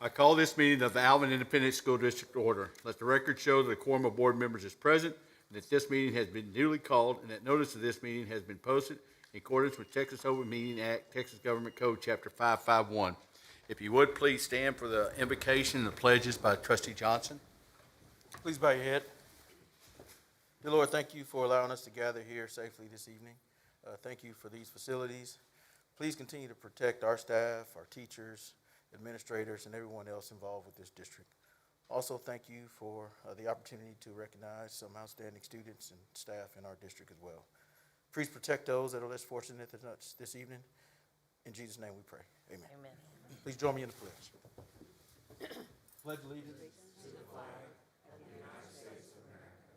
I call this meeting of the Alvin Independent School District to order. Let the record show that a quorum of board members is present and that this meeting has been duly called and that notice of this meeting has been posted in accordance with Texas Open Meeting Act, Texas Government Code, Chapter 551. If you would, please stand for the invocation and the pledges by Trustee Johnson. Please bow your head. Dear Lord, thank you for allowing us to gather here safely this evening. Thank you for these facilities. Please continue to protect our staff, our teachers, administrators, and everyone else involved with this district. Also, thank you for the opportunity to recognize some outstanding students and staff in our district as well. Please protect those that are less fortunate than us this evening. In Jesus' name we pray. Amen. Amen. Please join me in the pledge. Pledge allegiance to the flag of the United States of America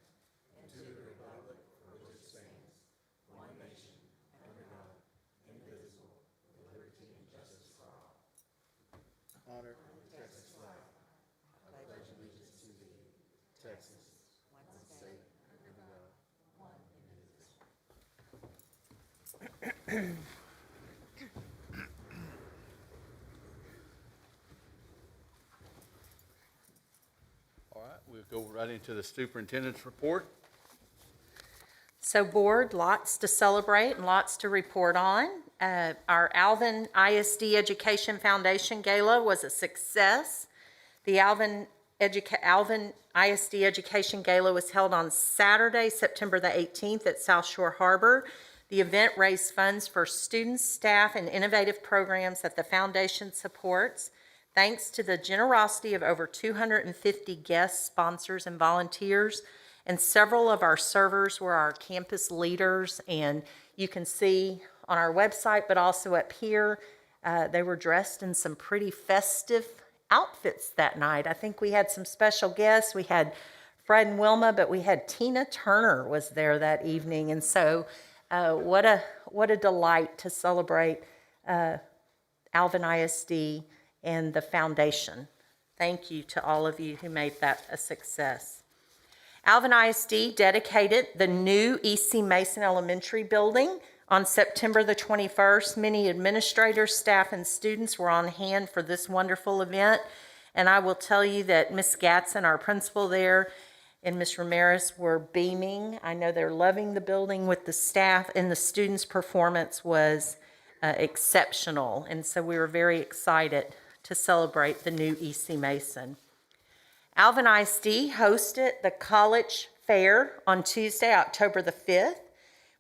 and to the republic for which it stands, one nation, under God, indivisible, with liberty and justice for all. Honor the Texas flag. I pledge allegiance to thee, Texas, one state, under God, one indivisible. All right, we'll go right into the superintendent's report. So board, lots to celebrate and lots to report on. Our Alvin ISD Education Foundation Gala was a success. The Alvin ISD Education Gala was held on Saturday, September the 18th at South Shore Harbor. The event raised funds for students, staff, and innovative programs that the foundation supports. Thanks to the generosity of over 250 guests, sponsors, and volunteers, and several of our servers were our campus leaders, and you can see on our website, but also up here, they were dressed in some pretty festive outfits that night. I think we had some special guests. We had Fred and Wilma, but we had Tina Turner was there that evening, and so what a delight to celebrate Alvin ISD and the foundation. Thank you to all of you who made that a success. Alvin ISD dedicated the new E.C. Mason Elementary building on September the 21st. Many administrators, staff, and students were on hand for this wonderful event. And I will tell you that Ms. Gatson, our principal there, and Ms. Ramirez were beaming. I know they're loving the building with the staff, and the students' performance was exceptional. And so we were very excited to celebrate the new E.C. Mason. Alvin ISD hosted the College Fair on Tuesday, October the 5th.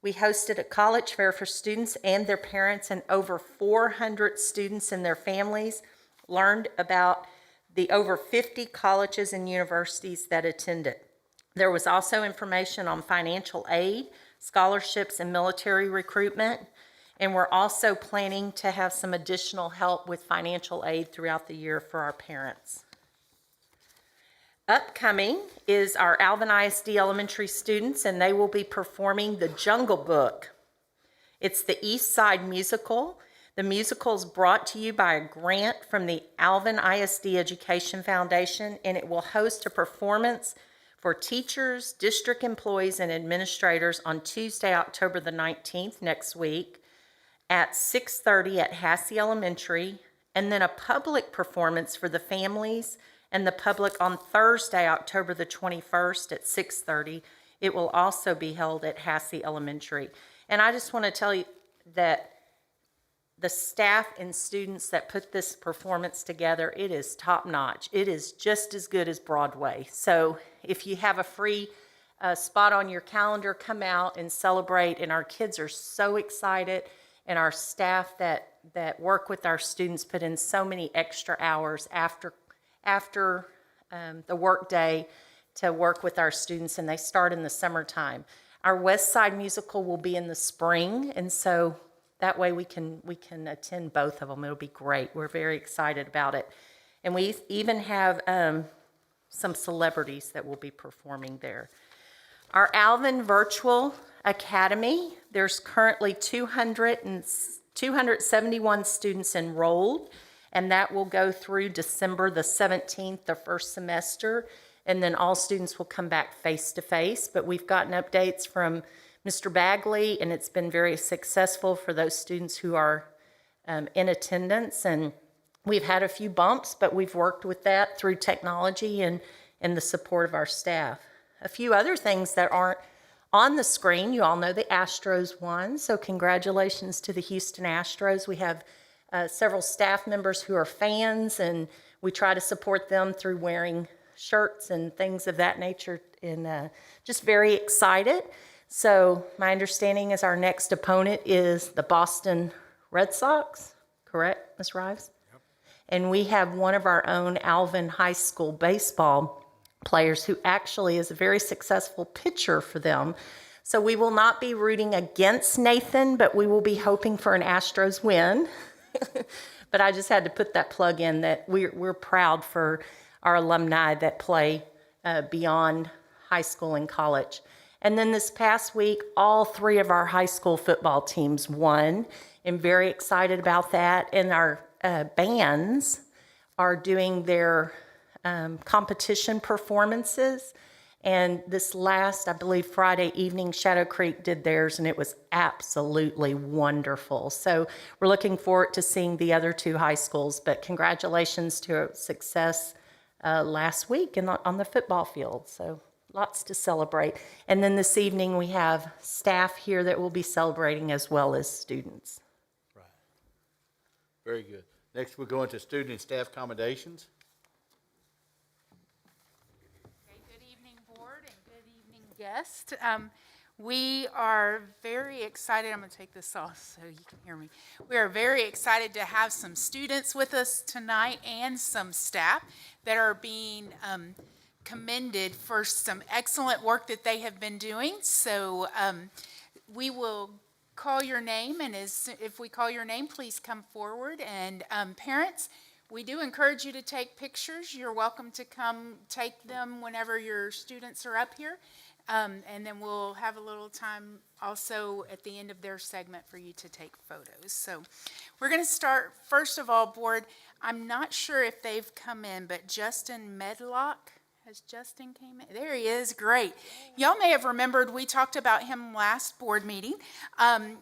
We hosted a college fair for students and their parents, and over 400 students and their families learned about the over 50 colleges and universities that attended. There was also information on financial aid, scholarships, and military recruitment. And we're also planning to have some additional help with financial aid throughout the year for our parents. Upcoming is our Alvin ISD elementary students, and they will be performing the Jungle Book. It's the East Side musical. The musical is brought to you by a grant from the Alvin ISD Education Foundation, and it will host a performance for teachers, district employees, and administrators on Tuesday, October the 19th, next week, at 6:30 at Hassey Elementary, and then a public performance for the families and the public on Thursday, October the 21st at 6:30. It will also be held at Hassey Elementary. And I just want to tell you that the staff and students that put this performance together, it is top notch. It is just as good as Broadway. So if you have a free spot on your calendar, come out and celebrate. And our kids are so excited. And our staff that work with our students put in so many extra hours after the work day to work with our students, and they start in the summertime. Our West Side musical will be in the spring, and so that way we can attend both of them. It'll be great. We're very excited about it. And we even have some celebrities that will be performing there. Our Alvin Virtual Academy, there's currently 271 students enrolled, and that will go through December the 17th, the first semester, and then all students will come back face-to-face. But we've gotten updates from Mr. Bagley, and it's been very successful for those students who are in attendance, and We've had a few bumps, but we've worked with that through technology and the support of our staff. A few other things that aren't on the screen, you all know the Astros won, so congratulations to the Houston Astros. We have several staff members who are fans, and we try to support them through wearing shirts and things of that nature, and just very excited. So my understanding is our next opponent is the Boston Red Sox, correct, Ms. Rives? And we have one of our own Alvin High School baseball players who actually is a very successful pitcher for them. So we will not be rooting against Nathan, but we will be hoping for an Astros win. But I just had to put that plug in that we're proud for our alumni that play beyond high school and college. And then this past week, all three of our high school football teams won. I'm very excited about that. And our bands are doing their competition performances. And this last, I believe, Friday evening, Shadow Creek did theirs, and it was absolutely wonderful. So we're looking forward to seeing the other two high schools. But congratulations to a success last week on the football field. So lots to celebrate. And then this evening, we have staff here that will be celebrating as well as students. Right. Very good. Next, we'll go into student and staff accommodations. Okay, good evening, board, and good evening, guest. We are very excited. I'm going to take this off so you can hear me. We are very excited to have some students with us tonight and some staff that are being commended for some excellent work that they have been doing. So we will call your name, and if we call your name, please come forward. And parents, we do encourage you to take pictures. You're welcome to come take them whenever your students are up here. And then we'll have a little time also at the end of their segment for you to take photos. So we're going to start, first of all, board, I'm not sure if they've come in, but Justin Medlock. Has Justin came in? There he is. Great. Y'all may have remembered we talked about him last board meeting.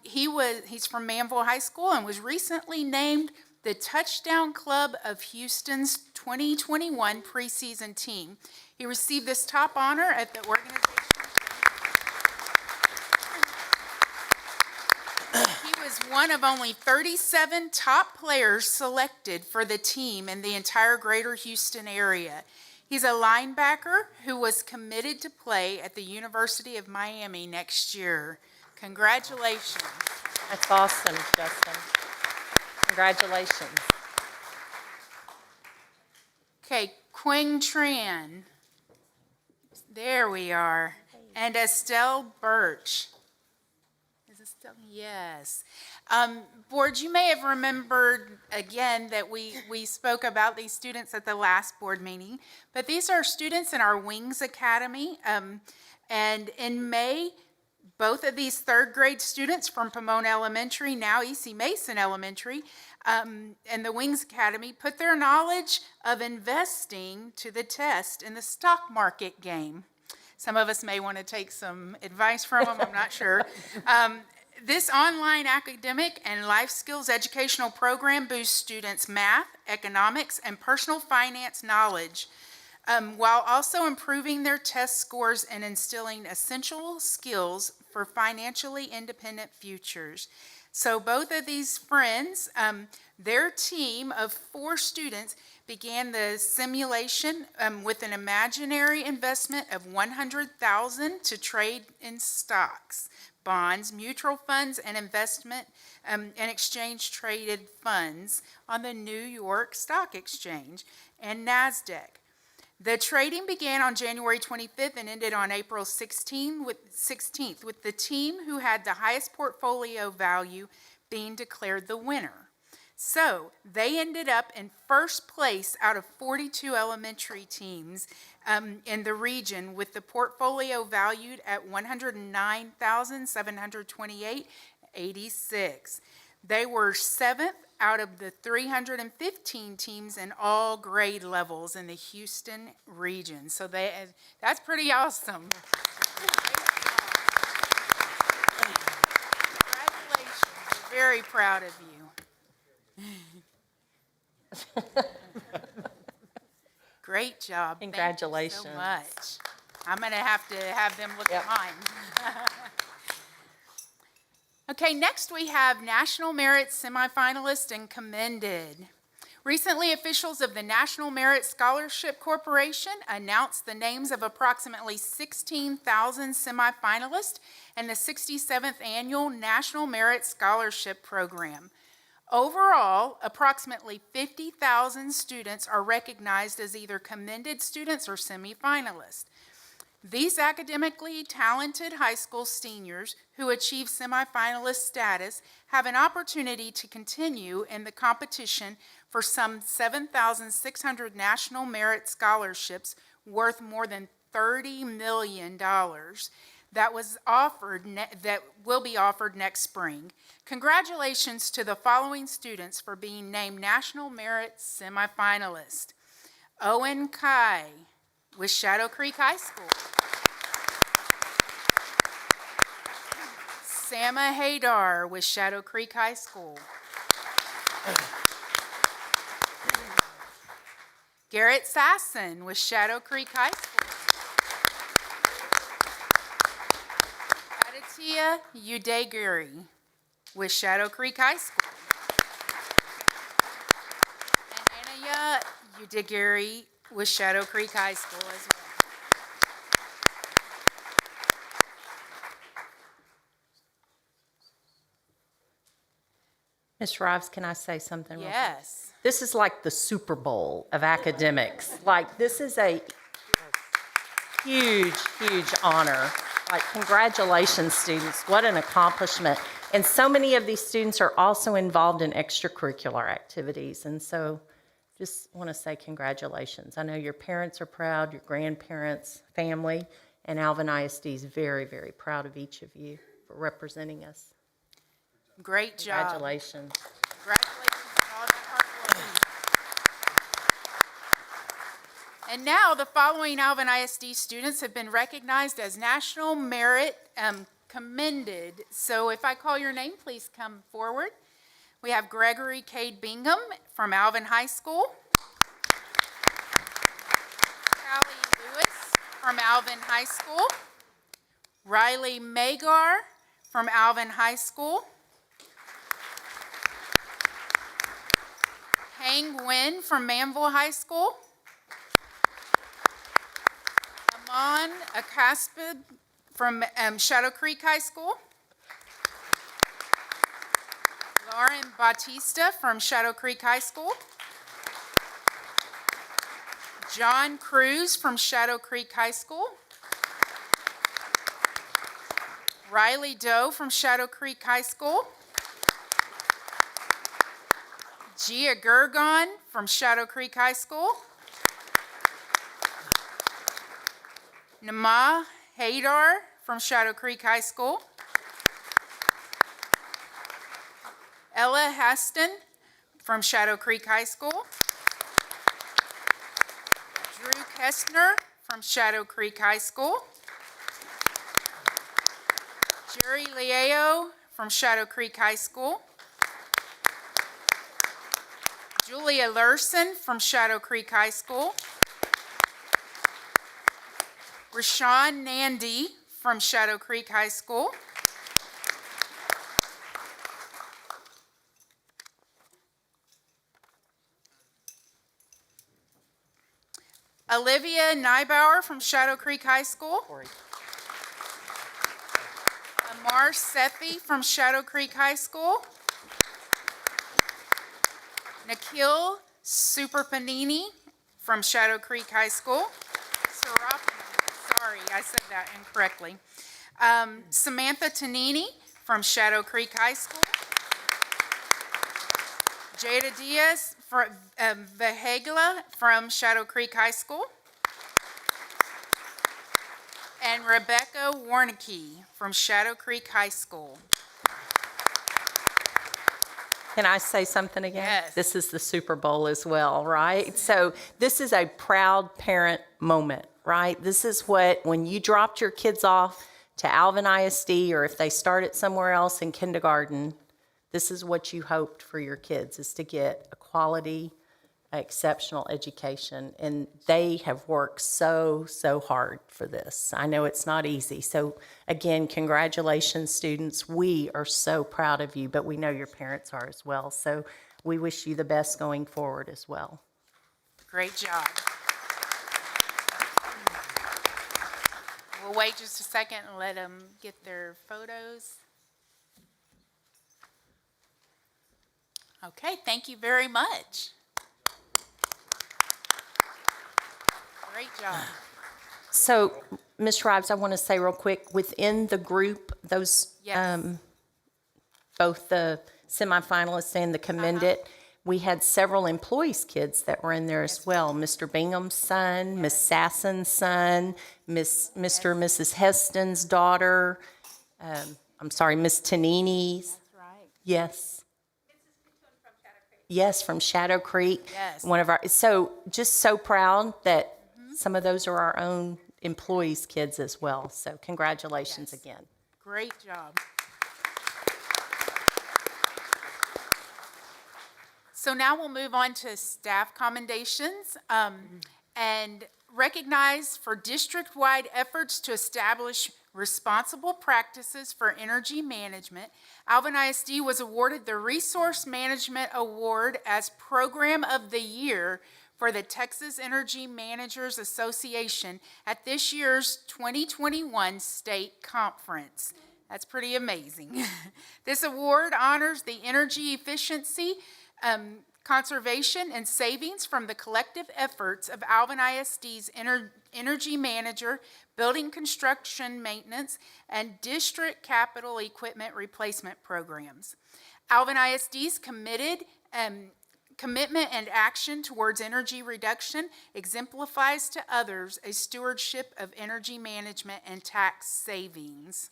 He's from Manville High School and was recently named the Touchdown Club of Houston's 2021 preseason team. He received this top honor at the organization. He was one of only 37 top players selected for the team in the entire greater Houston area. He's a linebacker who was committed to play at the University of Miami next year. Congratulations. That's awesome, Justin. Congratulations. Okay, Quang Tran. There we are. And Estelle Birch. Is Estelle? Yes. Board, you may have remembered, again, that we spoke about these students at the last board meeting, but these are students in our Wings Academy. And in May, both of these third grade students from Pomona Elementary, now E.C. Mason Elementary, and the Wings Academy put their knowledge of investing to the test in the stock market game. Some of us may want to take some advice from them, I'm not sure. This online academic and life skills educational program boosts students' math, economics, and personal finance knowledge, while also improving their test scores and instilling essential skills for financially independent futures. So both of these friends, their team of 4 students began the simulation with an imaginary investment of $100,000 to trade in stocks, bonds, mutual funds, and investment and exchange traded funds on the New York Stock Exchange and NASDAQ. The trading began on January 25th and ended on April 16th with the team who had the highest portfolio value being declared the winner. So they ended up in first place out of 42 elementary teams in the region, with the portfolio valued at $109,728.86. They were 7th out of the 315 teams in all grade levels in the Houston region. So that's pretty awesome. Congratulations. We're very proud of you. Great job. Thank you Congratulations. so much. I'm going to have them look Yep. at mine. Okay, next we have National Merit Semifinalist and Commended. Recently, officials of the National Merit Scholarship Corporation announced the names of approximately 16,000 semifinalists in the 67th Annual National Merit Scholarship Program. Overall, approximately 50,000 students are recognized as either commended students or semifinalists. These academically talented high school seniors who achieve semifinalist status have an opportunity to continue in the competition for some 7,600 national merit scholarships worth more than $30 million that will be offered next spring. Congratulations to the following students for being named National Merit Semifinalist. Owen Kai with Shadow Creek High School. Sama Haydar with Shadow Creek High School. Garrett Sasson with Shadow Creek High School. Aditya Udagiri with Shadow Creek High School. And Anaya Udagiri with Shadow Creek High School as well. Ms. Rives, can I say something real quick? Yes. This is like the Super Bowl of academics. Like, this is a huge, huge honor. Like, congratulations, students. What an accomplishment. And so many of these students are also involved in extracurricular activities. And so just want to say congratulations. I know your parents are proud, your grandparents, family, and Alvin ISD is very, very proud of each of you for representing us. Great job. Congratulations. Congratulations on all that hard work. And now the following Alvin ISD students have been recognized as National Merit Commended. So if I call your name, please come forward. We have Gregory Cade Bingham from Alvin High School. Callie Lewis from Alvin High School. Riley Magar from Alvin High School. Hang Nguyen from Manville High School. Aman Akaspid from Shadow Creek High School. Lauren Bautista from Shadow Creek High School. John Cruz from Shadow Creek High School. Riley Doe from Shadow Creek High School. Gia Gergon from Shadow Creek High School. Nama Haydar from Shadow Creek High School. Ella Haston from Shadow Creek High School. Drew Kestner from Shadow Creek High School. Jerry Leo from Shadow Creek High School. Julia Lurson from Shadow Creek High School. Rashawn Nandy from Shadow Creek High School. Olivia Nybauer from Shadow Creek High School. Amar Sethi from Shadow Creek High School. Nikhil Superpanini from Shadow Creek High School. Sorry, I said that incorrectly. Samantha Tanini from Shadow Creek High School. Jada Diaz Vehegla from Shadow Creek High School. And Rebecca Warnicki from Shadow Creek High School. Can I say something again? Yes. This is the Super Bowl as well, right? So this is a proud parent moment, right? This is what, when you dropped your kids off to Alvin ISD, or if they started somewhere else in kindergarten, this is what you hoped for your kids, is to get a quality exceptional education, and they have worked so hard for this. I know it's not easy. So again, congratulations, students. We are so proud of you, but we know your parents are as well. So we wish you the best going forward as well. Great job. We'll wait just a second and let them get their photos. Okay, thank you very much. Great job. So, Ms. Rives, I want to say real quick, within the group, those, Yes. both the semifinalists and the commended, we had several employees' kids that were in there as well. Mr. Bingham's son, Miss Sasson's son, Mr. and Mrs. Heston's daughter, Miss Tanini's. That's right. Yes. Yes, from Shadow Creek. Yes. One of our, so just so proud that some of those are our own employees' kids as well. So congratulations Yes. again. Great job. So now we'll move on to staff commendations and recognize for district-wide efforts to establish responsible practices for energy management. Alvin ISD was awarded the Resource Management Award as Program of the Year for the Texas Energy Managers Association at this year's 2021 state conference. That's pretty amazing. This award honors the energy efficiency, conservation, and savings from the collective efforts of Alvin ISD's energy manager, building construction maintenance, and district capital equipment replacement programs. Alvin ISD's commitment and action towards energy reduction exemplifies to others a stewardship of energy management and tax savings.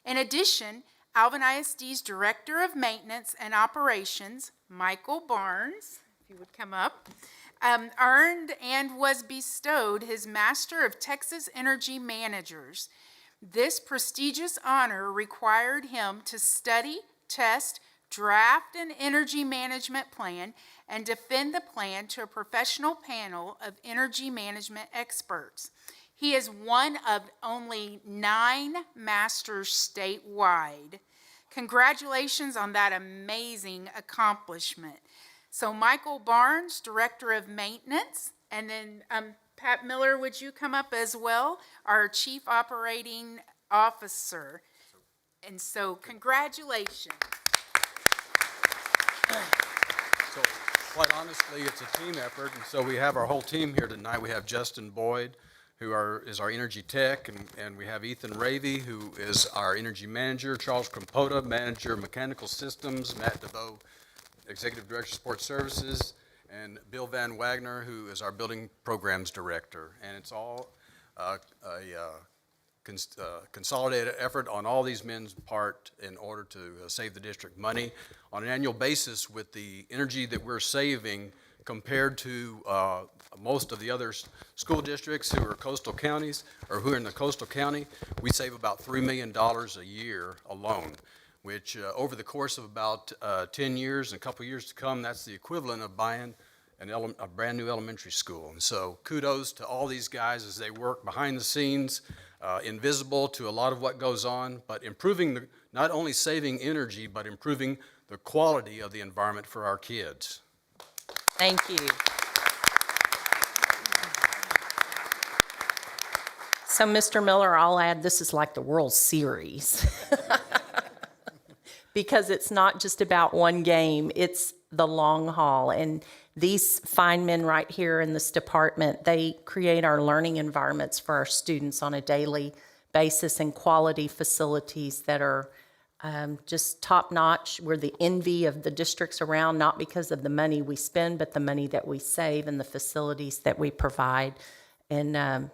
In addition, Alvin ISD's Director of Maintenance and Operations, Michael Barnes, if you would come up, earned and was bestowed his Master of Texas Energy Managers. This prestigious honor required him to study, test, draft an energy management plan, and defend the plan to a professional panel of energy management experts. He is one of only 9 masters statewide. Congratulations on that amazing accomplishment. So Michael Barnes, Director of Maintenance, and then Pat Miller, would you come up as well, our Chief Operating Officer. And so congratulations. So quite honestly, it's a team effort, and so we have our whole team here tonight. We have Justin Boyd, who is our energy tech, and we have Ethan Ravey, who is our energy manager, Charles Crampota, manager of mechanical systems, Matt DeVoe, executive director of support services, and Bill Van Wagner, who is our building programs director. And it's all a consolidated effort on all these men's part in order to save the district money on an annual basis. With the energy that we're saving compared to most of the other school districts who are coastal counties or who are in the coastal county, we save about $3 million a year alone, which over the course of about 10 years and a couple years to come, that's the equivalent of buying a brand new elementary school. And so kudos to all these guys as they work behind the scenes, invisible to a lot of what goes on, but improving not only saving energy, but improving the quality of the environment for our kids. Thank you. So, Mr. Miller, I'll add, this is like the World Series. Because it's not just about one game, it's the long haul. And these fine men right here in this department, they create our learning environments for our students on a daily basis and quality facilities that are just top notch. We're the envy of the districts around, not because of the money we spend, but the money that we save and the facilities that we provide. And of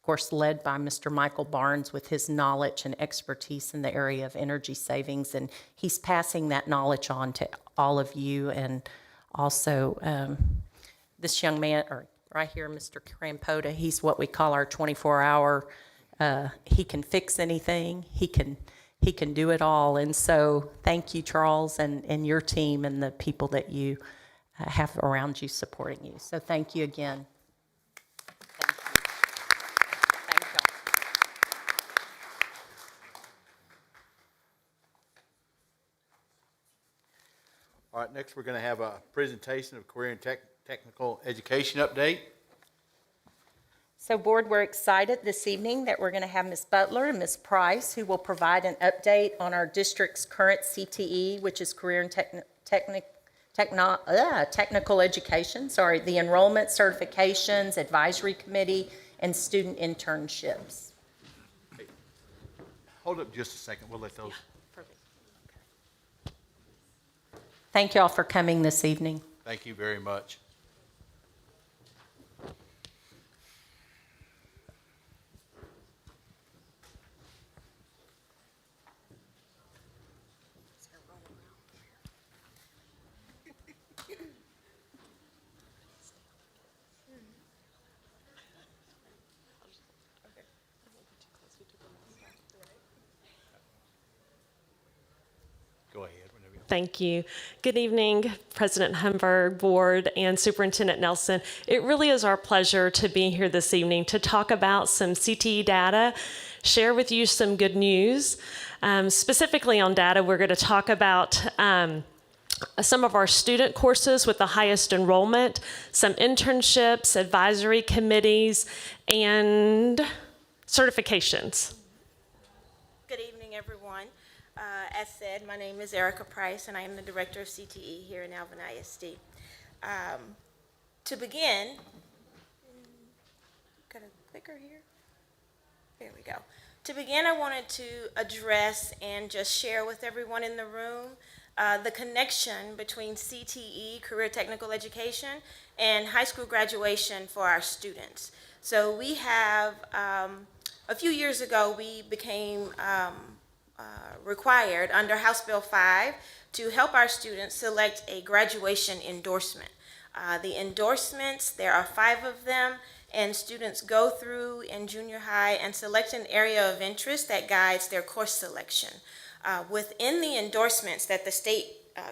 course, led by Mr. Michael Barnes with his knowledge and expertise in the area of energy savings. And he's passing that knowledge on to all of you. And also this young man, or right here, Mr. Crampota, he's what we call our 24-hour, he can fix anything. He can do it all. And so thank you, Charles, and your team and the people that you have around you supporting you. So thank you again. Thank you. Thank y'all. All right, next we're going to have a presentation of career and technical education update. So Board, we're excited this evening that we're going to have Ms. Butler and Ms. Price, who will provide an update on our district's current CTE, which is Career and Technical Education, the enrollment certifications, advisory committee, and student internships. Hold up just a second, we'll let those. Thank you all for coming this evening. Thank you very much. Go ahead. Whenever you. Thank you. Good evening, President Humberg, Board, and Superintendent Nelson. It really is our pleasure to be here this evening to talk about some CTE data, share with you some good news. Specifically on data, we're going to talk about some of our student courses with the highest enrollment, some internships, advisory committees, and certifications. Good evening, everyone. As said, my name is Erica Price, and I am the Director of CTE here in Alvin ISD. To begin, got a clicker here? There we go. To begin, I wanted to address and just share with everyone in the room the connection between CTE, Career Technical Education, and high school graduation for our students. So we have, a few years ago, we became required under House Bill 5 to help our students select a graduation endorsement. The endorsements, there are 5 of them, and students go through in junior high and select an area of interest that guides their course selection. Within the endorsements that the state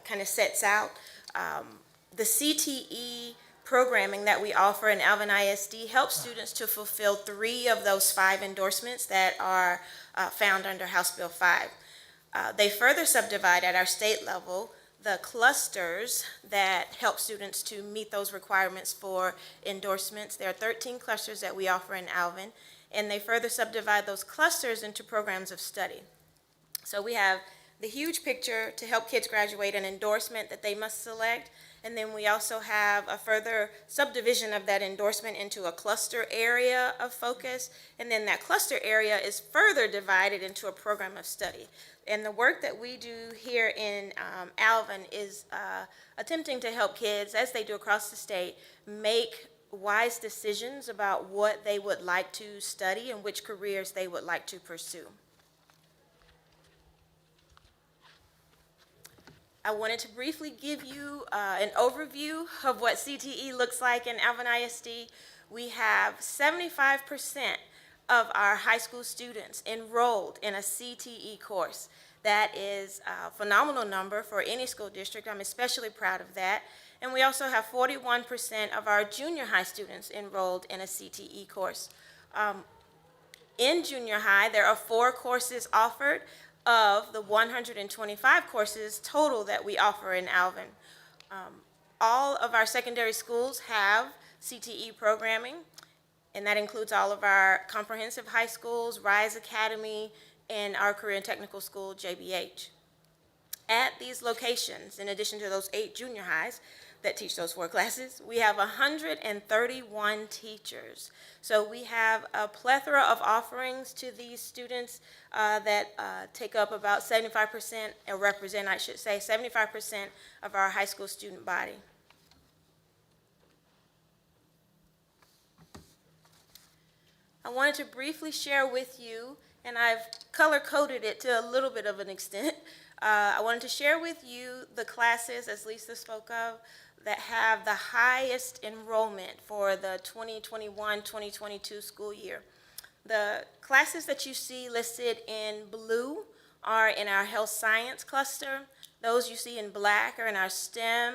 kind of sets out, the CTE programming that we offer in Alvin ISD helps students to fulfill 3 of those 5 endorsements that are found under House Bill 5. They further subdivide at our state level the clusters that help students to meet those requirements for endorsements. There are 13 clusters that we offer in Alvin, and they further subdivide those clusters into programs of study. So we have the huge picture to help kids graduate, an endorsement that they must select, and then we also have a further subdivision of that endorsement into a cluster area of focus, and then that cluster area is further divided into a program of study. And the work that we do here in Alvin is attempting to help kids, as they do across the state, make wise decisions about what they would like to study and which careers they would like to pursue. I wanted to briefly give you an overview of what CTE looks like in Alvin ISD. We have 75% of our high school students enrolled in a CTE course. That is a phenomenal number for any school district. I'm especially proud of that. And we also have 41% of our junior high students enrolled in a CTE course. In junior high, there are 4 courses offered of the 125 courses total that we offer in Alvin. All of our secondary schools have CTE programming, and that includes all of our comprehensive high schools, Rise Academy, and our Career and Technical School, JBH. At these locations, in addition to those 8 junior highs that teach those 4 classes, we have 131 teachers. So we have a plethora of offerings to these students that take up about 75%, or represent, I should say, 75% of our high school student body. I wanted to briefly share with you, and I've color-coded it to a little bit of an extent. I wanted to share with you the classes, as Lisa spoke of, that have the highest enrollment for the 2021-2022 school year. The classes that you see listed in blue are in our health science cluster. Those you see in black are in our STEM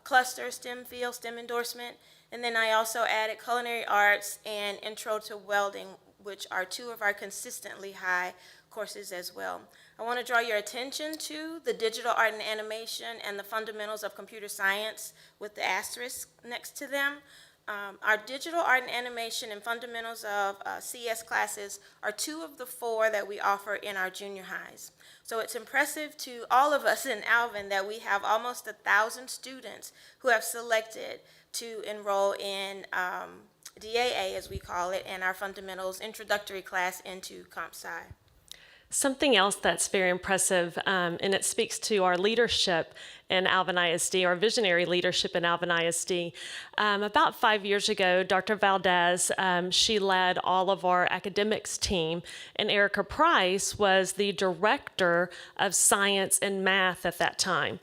cluster STEM field, STEM endorsement. And then I also added culinary arts and intro to welding, which are two of our consistently high courses as well. I want to draw your attention to the digital art and animation and the fundamentals of computer science with the asterisk next to them. Our digital art and animation and fundamentals of CS classes are two of the four that we offer in our junior highs. So it's impressive to all of us in Alvin that we have almost 1,000 students who have selected to enroll in DAA, as we call it, and our fundamentals introductory class into Comp Sci. Something else that's very impressive, and it speaks to our leadership in Alvin ISD, our visionary leadership in Alvin ISD. About 5 years ago, Dr. Valdez, she led all of our academics team, and Erica Price was the director of science and math at that time.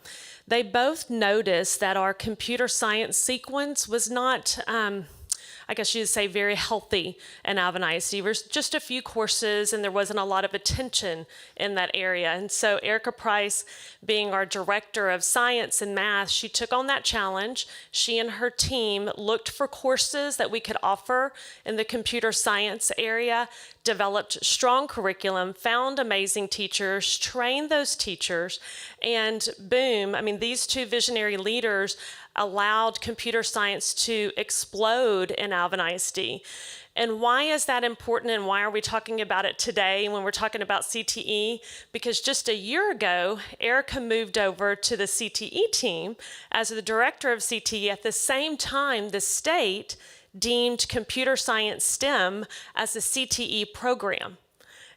They both noticed that our computer science sequence was not, I guess you'd say, very healthy in Alvin ISD. There was just a few courses and there wasn't a lot of attention in that area. And so Erica Price, being our director of science and math, she took on that challenge. She and her team looked for courses that we could offer in the computer science area, developed strong curriculum, found amazing teachers, trained those teachers, and boom, I mean, these two visionary leaders allowed computer science to explode in Alvin ISD. And why is that important, and why are we talking about it today when we're talking about CTE? Because just a year ago, Erica moved over to the CTE team as the director of CTE. At the same time, the state deemed computer science STEM as a CTE program.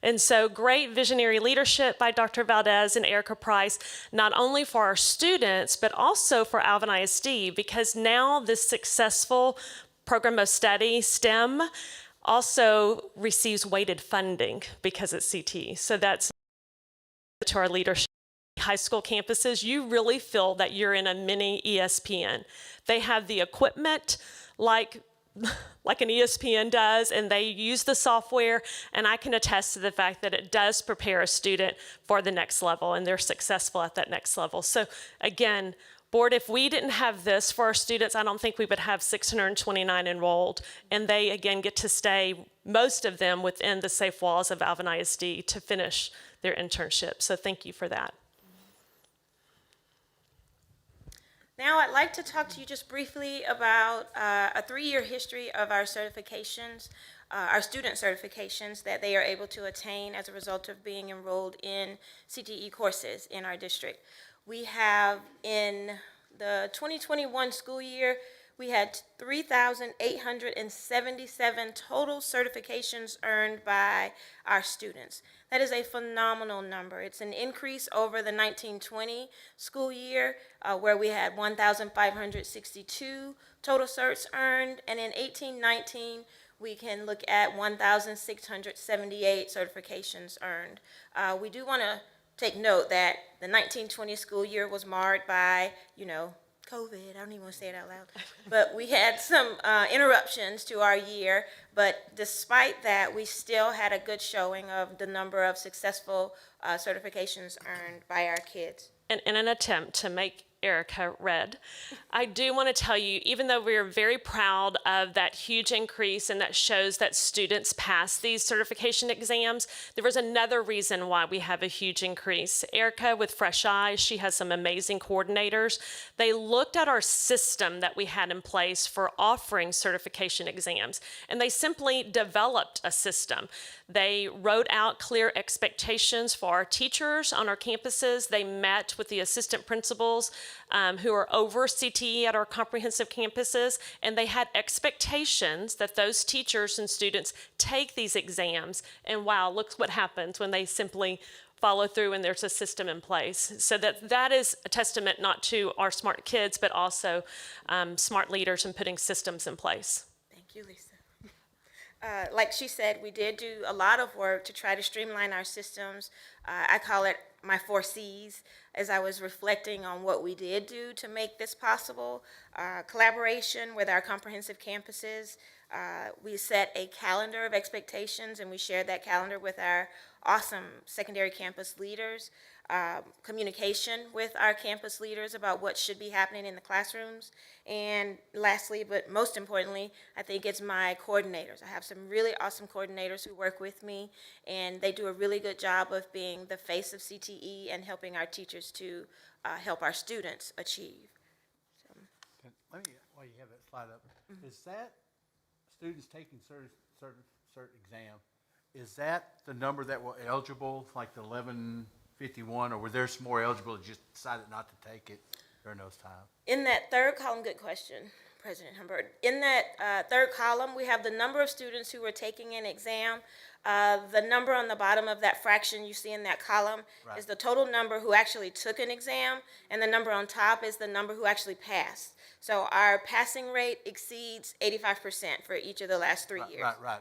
And so great visionary leadership by Dr. Valdez and Erica Price, not only for our students, but also for Alvin ISD, because now this successful program of study, STEM, also receives weighted funding because it's CTE. So that's to our leadership. High school campuses, you really feel that you're in a mini ESPN. They have the equipment like an ESPN does, and they use the software, and I can attest to the fact that it does prepare a student for the next level, and they're successful at that next level. So again, board, if we didn't have this for our students, I don't think we would have 629 enrolled, and they again get to stay, most of them, within the safe walls of Alvin ISD to finish their internship. So thank you for that. Now I'd like to talk to you just briefly about a 3-year history of our certifications, our student certifications that they are able to attain as a result of being enrolled in CTE courses in our district. We have, in the 2021 school year, we had 3,877 total certifications earned by our students. That is a phenomenal number. It's an increase over the 1920 school year, where we had 1,562 total certs earned, and in 1819, we can look at 1,678 certifications earned. We do want to take note that the 1920 school year was marred by, COVID, I don't even want to say it out loud, but we had some interruptions to our year, but despite that, we still had a good showing of the number of successful certifications earned by our kids. In an attempt to make Erica red, I do want to tell you, even though we are very proud of that huge increase and that shows that students pass these certification exams, there was another reason why we have a huge increase. Erica, with fresh eyes, she has some amazing coordinators. They looked at our system that we had in place for offering certification exams, and they simply developed a system. They wrote out clear expectations for our teachers on our campuses. They met with the assistant principals who are over CTE at our comprehensive campuses, and they had expectations that those teachers and students take these exams, and wow, look what happens when they simply follow through and there's a system in place. So that is a testament not to our smart kids, but also smart leaders and putting systems in place. Thank you, Lisa. Like she said, we did do a lot of work to try to streamline our systems. I call it my 4 C's, as I was reflecting on what we did do to make this possible. Collaboration with our comprehensive campuses. We set a calendar of expectations, and we shared that calendar with our awesome secondary campus leaders. communication with our campus leaders about what should be happening in the classrooms. And lastly, but most importantly, I think it's my coordinators. I have some really awesome coordinators who work with me, and they do a really good job of being the face of CTE and helping our teachers to help our students achieve. Let me, while you have that slide up, is that students taking cert exam, is that the number that were eligible, like the 1151, or were there some more eligible that just decided not to take it during those times? In that third column, good question, President Humbert. In that third column, we have the number of students who were taking an exam. The number on the bottom of that fraction you see in that column Right. is the total number who actually took an exam, and the number on top is the number who actually passed. So our passing rate exceeds 85% for each of the last 3 years. Right,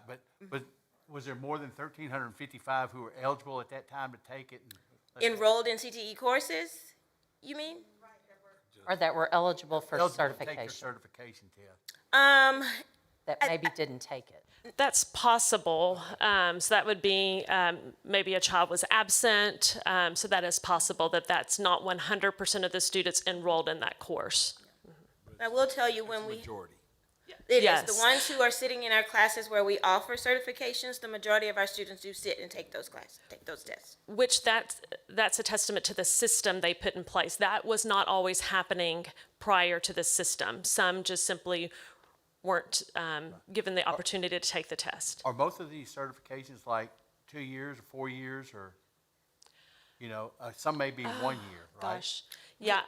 but was there more than 1,355 who were eligible at that time to take it? Enrolled in CTE courses, you mean? Or that were eligible for Eligible to take their certification, certification test. that maybe didn't take it. That's possible. So that would be maybe a child was absent. So that is possible that that's not 100% of the students enrolled in that course. I will tell you when we. Majority. It is. Yes. The ones who are sitting in our classes where we offer certifications, the majority of our students do sit and take those classes, take those tests. Which that's a testament to the system they put in place. That was not always happening prior to the system. Some just simply weren't given the opportunity to take the test. Are both of these certifications like 2 years or 4 years, or, some may be 1 year, right? Gosh. Yeah,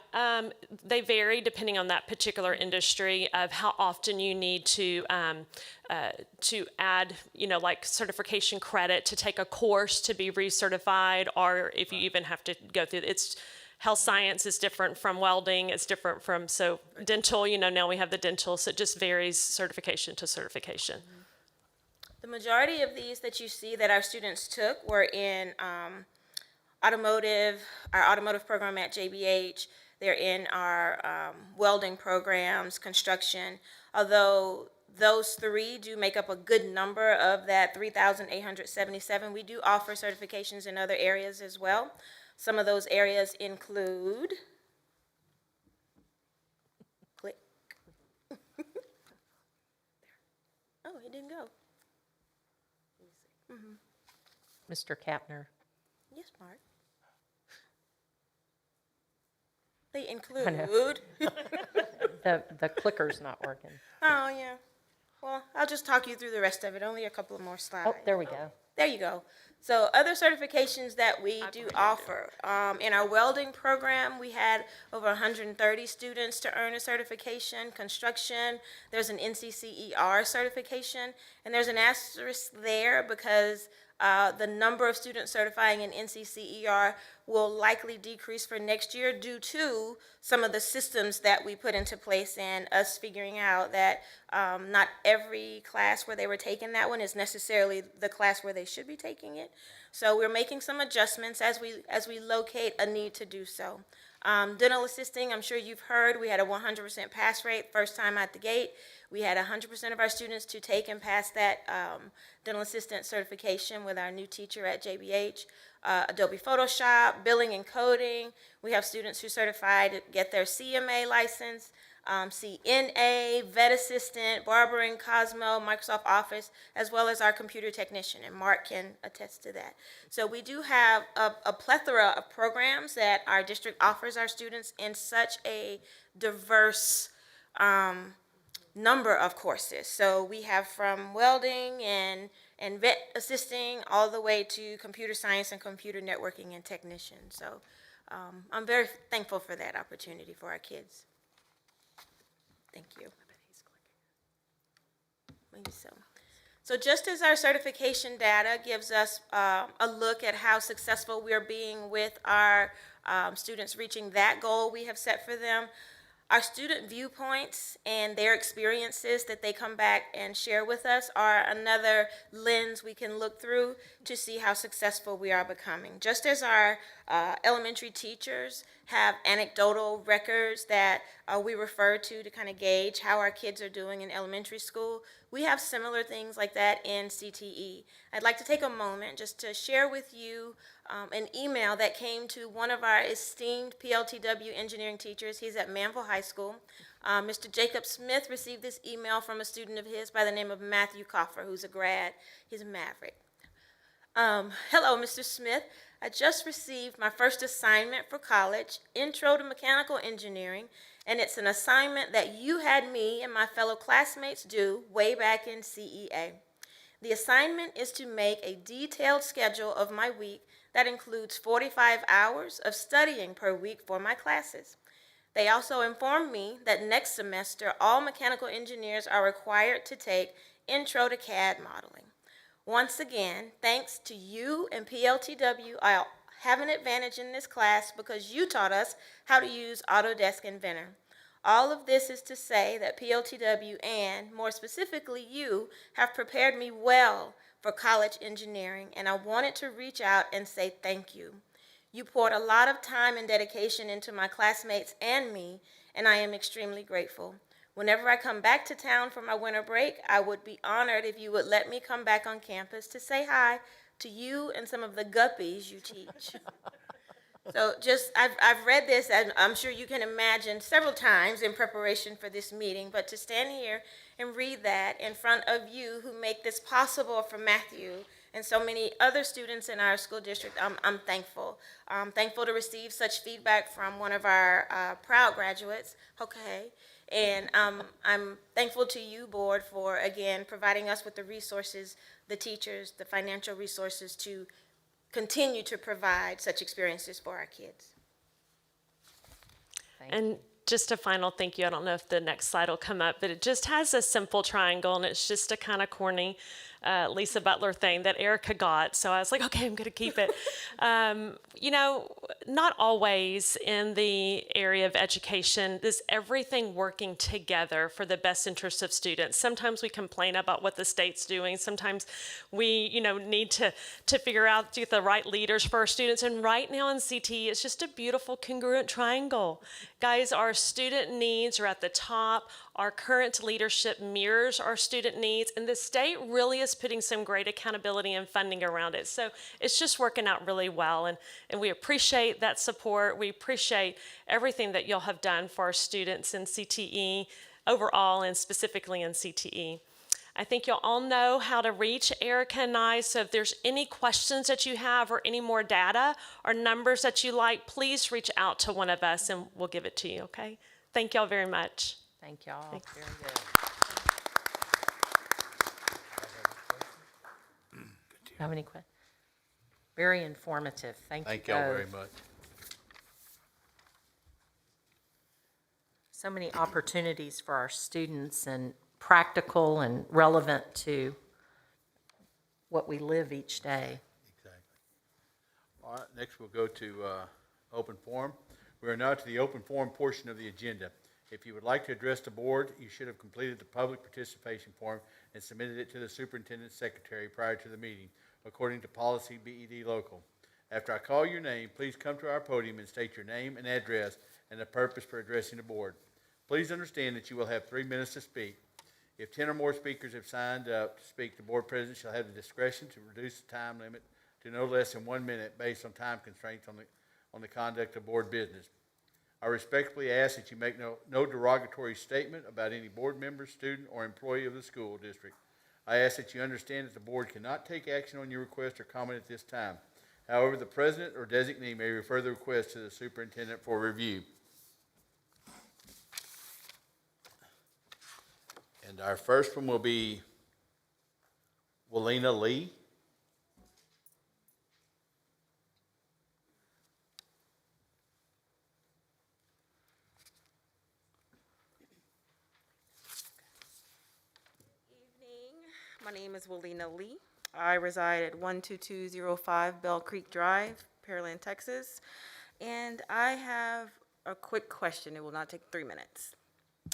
they vary depending on that particular industry of how often you need to add, like certification credit to take a course to be recertified, or if you even have to go through. It's health science is different from welding. It's different from dental. Now we have the dental, so it just varies certification to certification. The majority of these that you see that our students took were in our automotive program at JBH. They're in our welding programs, construction, although those three do make up a good number of that 3,877. We do offer certifications in other areas as well. Some of those areas include, click. Oh, it didn't go. Mr. Kapner. Yes, Mark. They include. The clicker's not working. Oh, yeah. Well, I'll just talk you through the rest of it. Only a couple of more slides. Oh, there we go. There you go. So other certifications that we do offer. In our welding program, we had over 130 students to earn a certification. Construction, there's an NCCER certification, and there's an asterisk there because the number of students certifying in NCCER will likely decrease for next year due to some of the systems that we put into place and us figuring out that not every class where they were taking that one is necessarily the class where they should be taking it. So we're making some adjustments as we locate a need to do so. Dental assisting, I'm sure you've heard, we had a 100% pass rate first time out the gate. We had 100% of our students to take and pass that dental assistant certification with our new teacher at JBH. Adobe Photoshop, billing and coding. We have students who certified to get their CMA license, CNA, vet assistant, barbering, Cosmo, Microsoft Office, as well as our computer technician, and Mark can attest to that. So we do have a plethora of programs that our district offers our students in such a diverse number of courses. So we have from welding and vet assisting all the way to computer science and computer networking and technician. So I'm very thankful for that opportunity for our kids. Thank you. Maybe so. So just as our certification data gives us a look at how successful we're being with our students reaching that goal we have set for them, our student viewpoints and their experiences that they come back and share with us are another lens we can look through to see how successful we are becoming. Just as our Elementary teachers have anecdotal records that we refer to kind of gauge how our kids are doing in elementary school. We have similar things like that in CTE. I'd like to take a moment just to share with you an email that came to one of our esteemed PLTW engineering teachers. He's at Manville High School. Mr. Jacob Smith received this email from a student of his by the name of Matthew Coffer, who's a grad. He's a maverick. Hello, Mr. Smith. I just received my first assignment for college, Intro to Mechanical Engineering, and it's an assignment that you had me and my fellow classmates do way back in CEA. The assignment is to make a detailed schedule of my week that includes 45 hours of studying per week for my classes. They also informed me that next semester, all mechanical engineers are required to take Intro to CAD modeling. Once again, thanks to you and PLTW, I'll have an advantage in this class because you taught us how to use Autodesk Inventor. All of this is to say that PLTW and, more specifically, you have prepared me well for college engineering, and I wanted to reach out and say thank you. You poured a lot of time and dedication into my classmates and me, and I am extremely grateful. Whenever I come back to town for my winter break, I would be honored if you would let me come back on campus to say hi to you and some of the guppies you teach. So I've read this, and I'm sure you can imagine, several times in preparation for this meeting, but to stand here and read that in front of you who make this possible for Matthew and so many other students in our school district, I'm thankful. I'm thankful to receive such feedback from one of our proud graduates, okay. And I'm thankful to you, board, for, again, providing us with the resources, the teachers, the financial resources to continue to provide such experiences for our kids. And just a final thank you. I don't know if the next slide will come up, but it just has a simple triangle, and it's just a kind of corny Lisa Butler thing that Erica got. So I was like, okay, I'm going to keep it. You know, not always in the area of education is everything working together for the best interest of students. Sometimes we complain about what the state's doing. Sometimes we, need to figure out to get the right leaders for our students. And right now in CT, it's just a beautiful congruent triangle. Guys, our student needs are at the top. Our current leadership mirrors our student needs, and the state really is putting some great accountability and funding around it. So it's just working out really well, and we appreciate that support. We appreciate everything that y'all have done for our students in CTE overall and specifically in CTE. I think you'll all know how to reach Erica and I, so if there's any questions that you have or any more data or numbers that you like, please reach out to one of us and we'll give it to you, okay? Thank y'all very much. Thank y'all. Thanks. Very good. Have any questions? Very informative. Thank you Thank y'all very both. much. So many opportunities for our students and practical and relevant to what we live each day. Exactly. All right, next we'll go to open forum. We are now to the open forum portion of the agenda. If you would like to address the board, you should have completed the public participation form and submitted it to the superintendent's secretary prior to the meeting, according to policy BED local. After I call your name, please come to our podium and state your name and address and the purpose for addressing the board. Please understand that you will have 3 minutes to speak. If 10 or more speakers have signed up to speak, the board president shall have the discretion to reduce the time limit to no less than 1 minute based on time constraints on the conduct of board business. I respectfully ask that you make no derogatory statement about any board member, student, or employee of the school district. I ask that you understand that the board cannot take action on your request or comment at this time. However, the president or designee may refer the request to the superintendent for review. And our first one will be Walina Lee. My name is Walina Lee. I reside at 12205 Bell Creek Drive, Pearland, Texas. And I have a quick question. It will not take 3 minutes.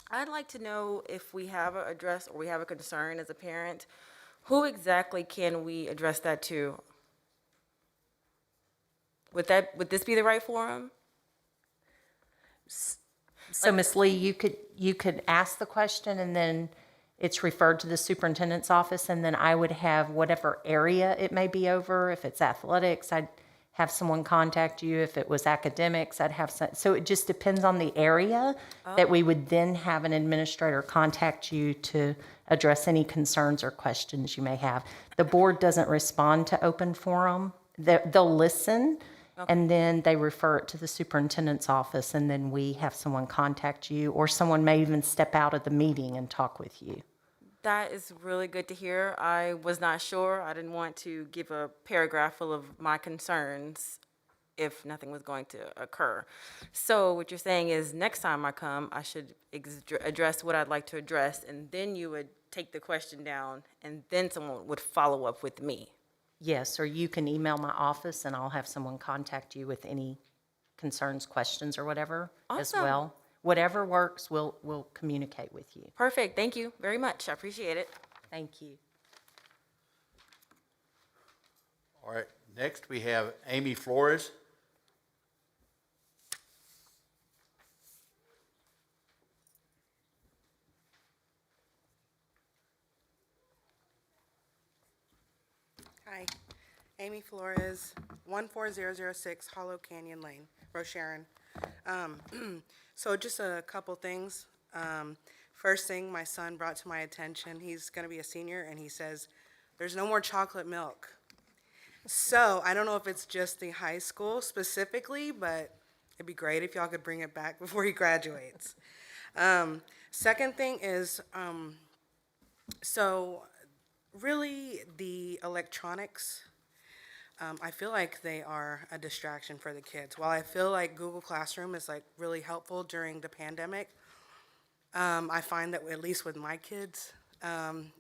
I'd like to know if we have an address or we have a concern as a parent, who exactly can we address that to? Would this be the right forum? So Ms. Lee, you could ask the question and then it's referred to the superintendent's office and then I would have whatever area it may be over. If it's athletics, I'd have someone contact you. If it was academics, I'd have some, so it just depends on the area that we would then have an administrator contact you to address any concerns or questions you may have. The board doesn't respond to open forum. They'll listen. And then they refer it to the superintendent's office, and then we have someone contact you, or someone may even step out of the meeting and talk with you. That is really good to hear. I was not sure. I didn't want to give a paragraph full of my concerns if nothing was going to occur. So what you're saying is next time I come, I should address what I'd like to address, and then you would take the question down, and then someone would follow up with me. Yes, or you can email my office, and I'll have someone contact you with any concerns, questions, or whatever as Awesome. well. Whatever works, we'll communicate with you. Perfect. Thank you very much. I appreciate it. Thank you. All right, next we have Amy Flores. Hi, Amy Flores, 14006 Hollow Canyon Lane, Rosharon. So just a couple things. First thing my son brought to my attention, he's gonna be a senior, and he says, there's no more chocolate milk. So I don't know if it's just the high school specifically, but it'd be great if y'all could bring it back before he graduates. Second thing is, so really the electronics, I feel like they are a distraction for the kids. While I feel like Google Classroom is like really helpful during the pandemic, I find that at least with my kids,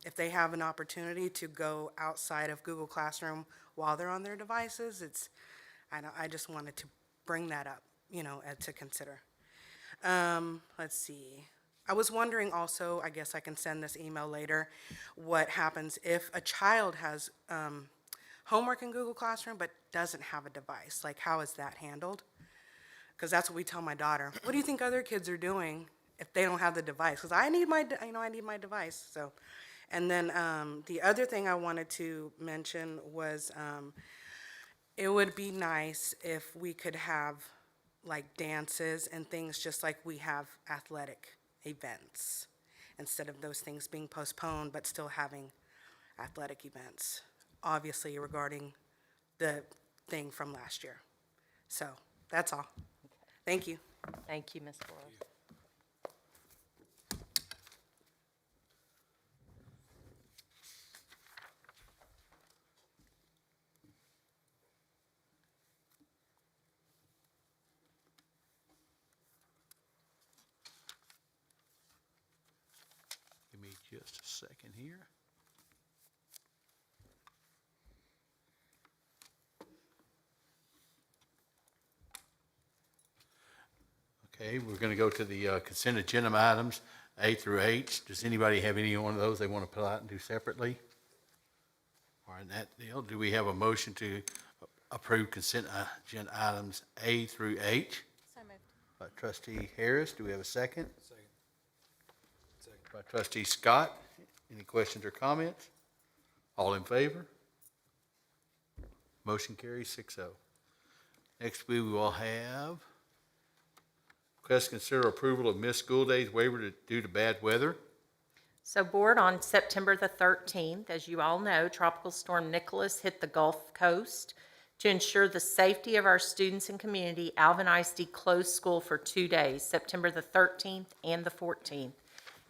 if they have an opportunity to go outside of Google Classroom while they're on their devices, I just wanted to bring that up, to consider. Let's see. I was wondering also, I guess I can send this email later, what happens if a child has homework in Google Classroom but doesn't have a device? Like, how is that handled? Because that's what we tell my daughter. What do you think other kids are doing if they don't have the device? Because I need my device. So, and then the other thing I wanted to mention was it would be nice if we could have like dances and things just like we have athletic events, instead of those things being postponed but still having athletic events, obviously regarding the thing from last year. So that's all. Thank you. Thank you, Ms. Flores. Give me just a second here. Okay, we're going to go to the consent agenda items, A through H. Does anybody have any one of those they want to pull out and do separately? All right, that deal. Do we have a motion to approve consent agenda items A through H? So moved. By trustee Harris, do we have a second? Second. By trustee Scott. Any questions or comments? All in favor? Motion carries 6-0. Next, we will have request to consider approval of missed school days waiver due to bad weather. So board, on September the 13th, as you all know, Tropical Storm Nicholas hit the Gulf Coast. To ensure the safety of our students and community, Alvin ISD closed school for 2 days, September the 13th and the 14th.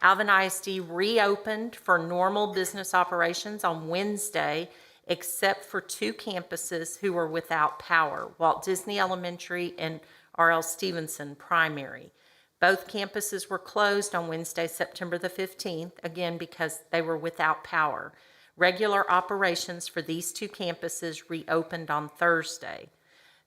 Alvin ISD reopened for normal business operations on Wednesday, except for 2 campuses who were without power, Walt Disney Elementary and R.L. Stevenson Primary. Both campuses were closed on Wednesday, September the 15th, again because they were without power. Regular operations for these 2 campuses reopened on Thursday.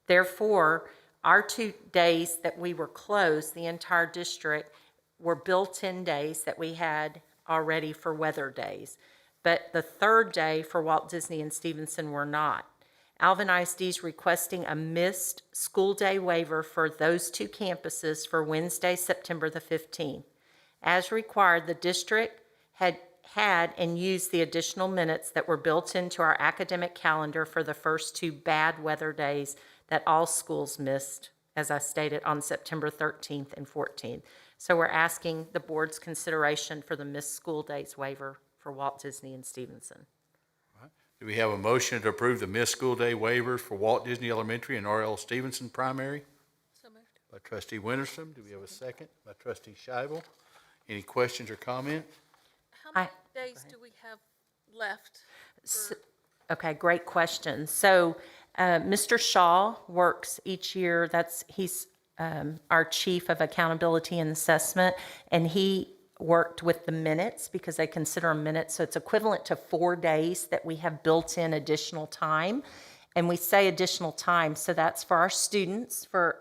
Therefore, our 2 days that we were closed, the entire district, were built-in days that we had already for weather days. But the 3rd day for Walt Disney and Stevenson were not. Alvin ISD is requesting a missed school day waiver for those two campuses for Wednesday, September the 15th. As required, the district had and used the additional minutes that were built into our academic calendar for the first two bad weather days that all schools missed, as I stated, on September 13th and 14th. So we're asking the board's consideration for the missed school days waiver for Walt Disney and Stevenson. Do we have a motion to approve the missed school day waivers for Walt Disney Elementary and R.L. Stevenson Primary? So moved. By trustee Winterstrom. Do we have a second? By trustee Scheibel. Any questions or comments? How many days do we have left? Okay, great question. So Mr. Shaw works each year. He's our chief of accountability and assessment, and he worked with the minutes because they consider them minutes. So it's equivalent to 4 days that we have built in additional time. And we say additional time, so that's for our students, for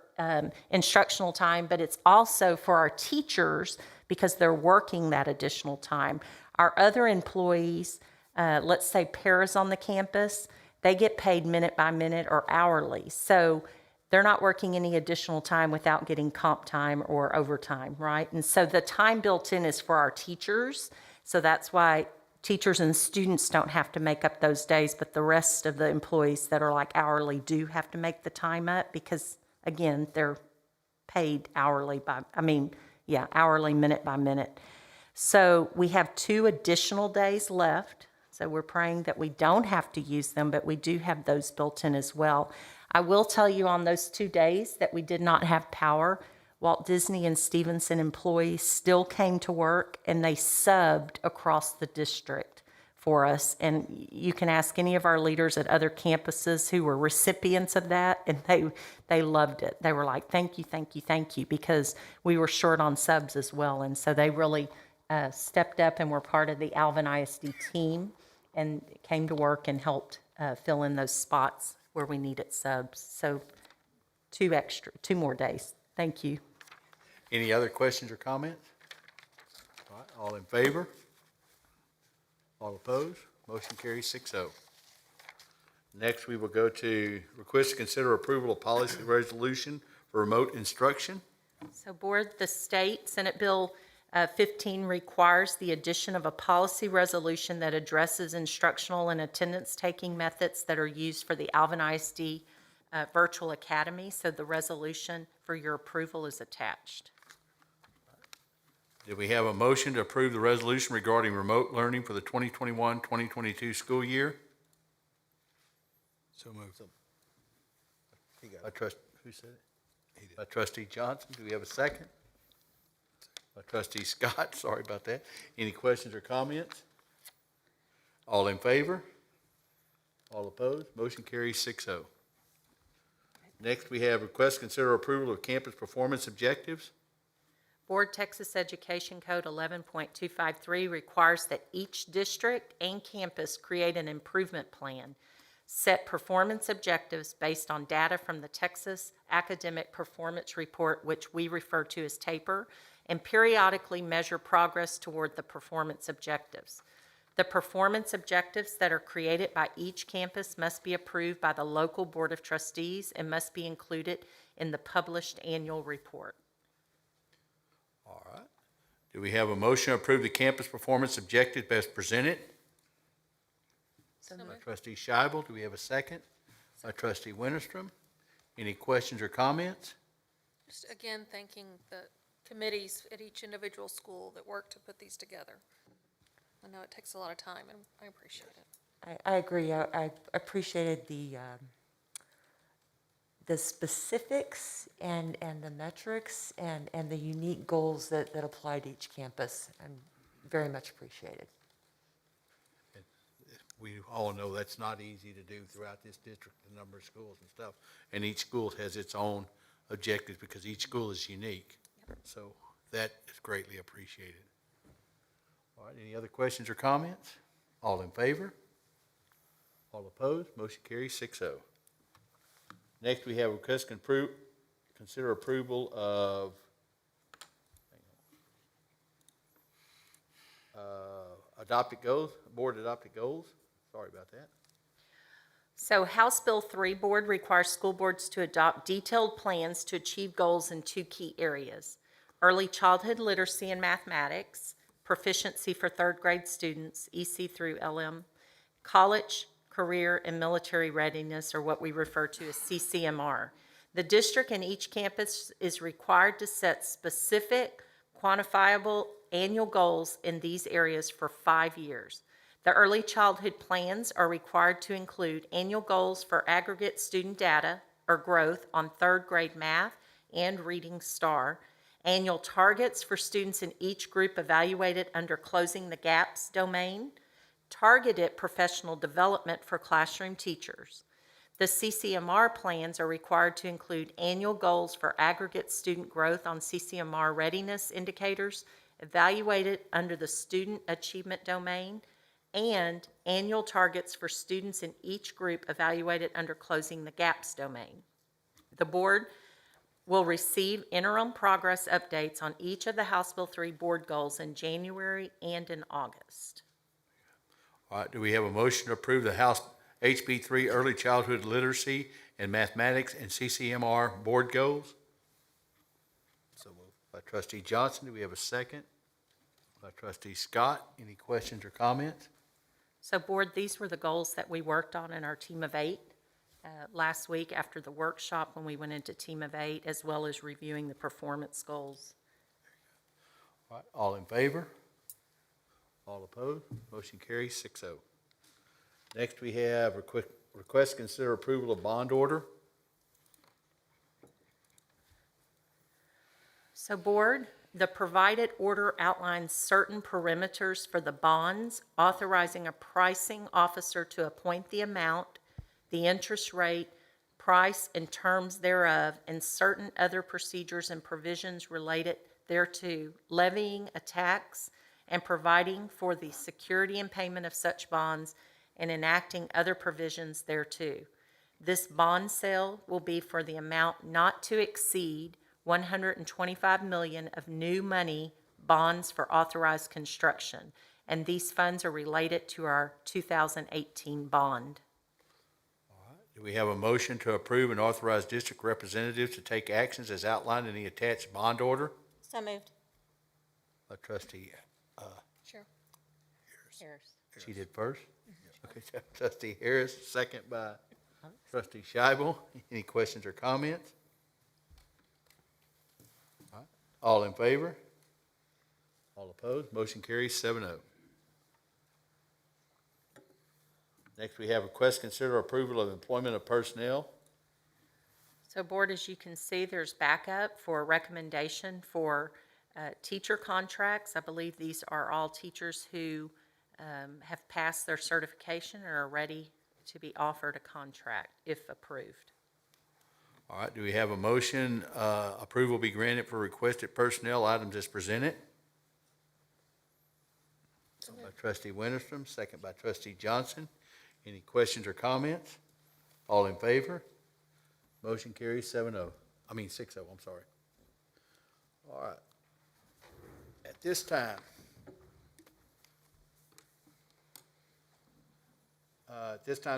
instructional time, but it's also for our teachers because they're working that additional time. Our other employees, let's say paras on the campus, they get paid minute by minute or hourly. So they're not working any additional time without getting comp time or overtime, right? And so the time built in is for our teachers. So that's why teachers and students don't have to make up those days, but the rest of the employees that are like hourly do have to make the time up because, again, they're paid hourly hourly minute by minute. So we have 2 additional days left. So we're praying that we don't have to use them, but we do have those built in as well. I will tell you on those 2 days that we did not have power, Walt Disney and Stevenson employees still came to work and they subbed across the district for us. And you can ask any of our leaders at other campuses who were recipients of that, and they loved it. They were like, thank you, thank you, thank you, because we were short on subs as well. And so they really stepped up and were part of the Alvin ISD team and came to work and helped fill in those spots where we needed subs. So 2 more days. Thank you. Any other questions or comments? All right, all in favor? All opposed? Motion carries 6-0. Next, we will go to request to consider approval of policy resolution for remote instruction. So Board, the state Senate Bill 15 requires the addition of a policy resolution that addresses instructional and attendance taking methods that are used for the Alvin ISD Virtual Academy. So the resolution for your approval is attached. Do we have a motion to approve the resolution regarding remote learning for the 2021-2022 school year? So moved. Who said it? He did. By trustee Johnson. Do we have a second? By trustee Scott. Sorry about that. Any questions or comments? All in favor? All opposed? Motion carries 6-0. Next, we have request to consider approval of campus performance objectives. Board Texas Education Code 11.253 requires that each district and campus create an improvement plan, set performance objectives based on data from the Texas Academic Performance Report, which we refer to as TAPER, and periodically measure progress toward the performance objectives. The performance objectives that are created by each campus must be approved by the local Board of Trustees and must be included in the published annual report. All right. Do we have a motion to approve the campus performance objective as presented? By trustee Scheibel. Do we have a second? By trustee Winterstrom. Any questions or comments? Just again, thanking the committees at each individual school that work to put these together. I know it takes a lot of time, and I appreciate it. I agree. I appreciated the specifics and the metrics and the unique goals that apply to each campus. I'm very much appreciated. We all know that's not easy to do throughout this district, the number of schools and stuff. And each school has its own objectives because each school is unique. So that is greatly appreciated. All right, any other questions or comments? All in favor? All opposed? Motion carries 6-0. Next, we have request consider approval of adopted goals, board adopted goals. Sorry about that. So House Bill 3 Board requires school boards to adopt detailed plans to achieve goals in two key areas: early childhood literacy and mathematics, proficiency for third grade students, EC through LM, college, career, and military readiness, or what we refer to as CCMR. The district and each campus is required to set specific, quantifiable annual goals in these areas for 5 years. The early childhood plans are required to include annual goals for aggregate student data or growth on third grade math and reading STAR, annual targets for students in each group evaluated under Closing the Gaps domain, targeted professional development for classroom teachers. The CCMR plans are required to include annual goals for aggregate student growth on CCMR readiness indicators evaluated under the student achievement domain, and annual targets for students in each group evaluated under Closing the Gaps domain. The board will receive interim progress updates on each of the House Bill 3 board goals in January and in August. All right, do we have a motion to approve the House HB 3 early childhood literacy and mathematics and CCMR board goals? So moved. By trustee Johnson, do we have a second? By trustee Scott, any questions or comments? So board, these were the goals that we worked on in our team of 8 last week after the workshop when we went into team of 8, as well as reviewing the performance goals. All right, all in favor? All opposed? Motion carries 6-0. Next, we have request to consider approval of bond order. So board, the provided order outlines certain perimeters for the bonds, authorizing a pricing officer to appoint the amount, the interest rate, price, and terms thereof, and certain other procedures and provisions related thereto, levying a tax and providing for the security and payment of such bonds, and enacting other provisions thereto. This bond sale will be for the amount not to exceed $125 million of new money bonds for authorized construction, and these funds are related to our 2018 bond. Do we have a motion to approve and authorize district representatives to take actions as outlined in the attached bond order? So moved. By trustee, Sure. Harris. she did first? Okay, trustee Harris, second by trustee Scheibel. Any questions or comments? All right, all in favor? All opposed? Motion carries 7-0. Next, we have request to consider approval of employment of personnel. So board, as you can see, there's backup for a recommendation for teacher contracts. I believe these are all teachers who have passed their certification and are ready to be offered a contract if approved. All right, do we have a motion, approval be granted for requested personnel items as presented? By trustee Winterstrom, second by trustee Johnson. Any questions or comments? All in favor? Motion carries 6-0, I'm sorry. All right. At this time,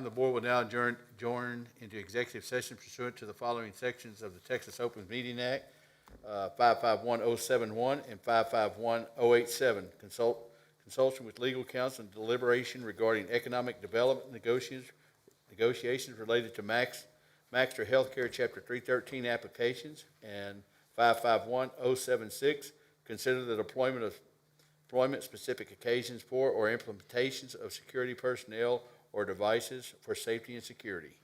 the board will now adjourn into executive session pursuant to the following sections of the Texas Open Meeting Act, 551071 and 551087. Consultation with legal counsel and deliberation regarding economic development negotiations related to Maxter Healthcare Chapter 313 applications, and 551076, consider the deployment of employment-specific occasions for or implementations of security personnel or devices for safety and security.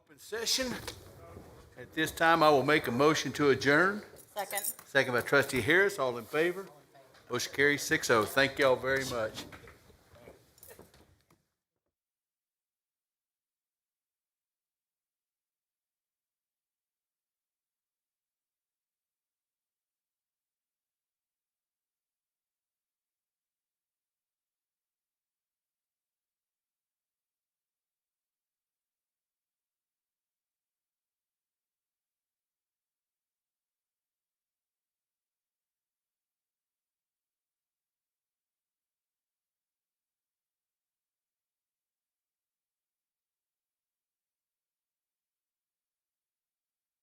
Open session. At this time, I will make a motion to adjourn. Second. Second by trustee Harris. All in favor? Motion carries 6-0. Thank y'all very much.